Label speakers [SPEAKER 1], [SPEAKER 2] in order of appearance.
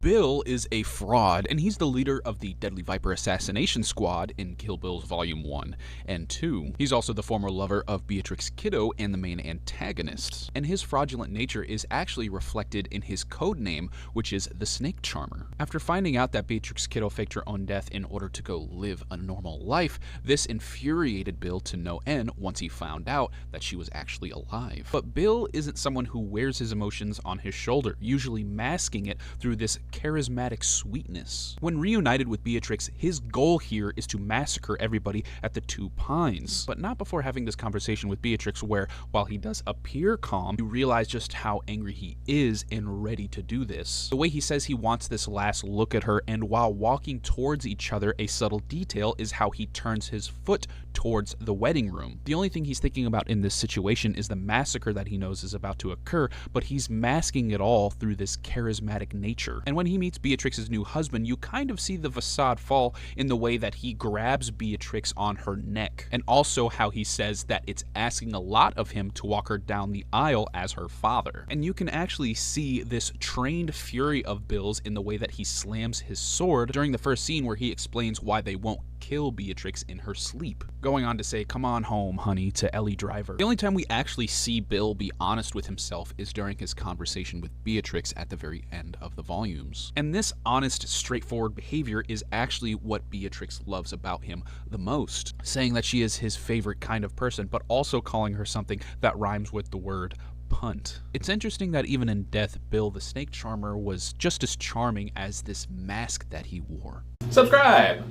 [SPEAKER 1] Bill is a fraud, and he's the leader of the Deadly Viper Assassination Squad in Kill Bill's Volume 1 and 2. He's also the former lover of Beatrix Kiddo and the main antagonist. And his fraudulent nature is actually reflected in his code name, which is the Snake Charmer. After finding out that Beatrix Kiddo faked her own death in order to go live a normal life, this infuriated Bill to no end once he found out that she was actually alive. But Bill isn't someone who wears his emotions on his shoulder, usually masking it through this charismatic sweetness. When reunited with Beatrix, his goal here is to massacre everybody at the Two Pines, but not before having this conversation with Beatrix where, while he does appear calm, you realize just how angry he is and ready to do this. The way he says he wants this last look at her, and while walking towards each other, a subtle detail is how he turns his foot towards the wedding room. The only thing he's thinking about in this situation is the massacre that he knows is about to occur, but he's masking it all through this charismatic nature. And when he meets Beatrix's new husband, you kind of see the facade fall in the way that he grabs Beatrix on her neck, and also how he says that it's asking a lot of him to walk her down the aisle as her father. And you can actually see this trained fury of Bill's in the way that he slams his sword during the first scene where he explains why they won't kill Beatrix in her sleep, going on to say, "Come on home, honey," to Ellie Driver. The only time we actually see Bill be honest with himself is during his conversation with Beatrix at the very end of the volumes. And this honest, straightforward behavior is actually what Beatrix loves about him the most, saying that she is his favorite kind of person, but also calling her something that rhymes with the word punt. It's interesting that even in death, Bill the Snake Charmer was just as charming as this mask that he wore.
[SPEAKER 2] Subscribe!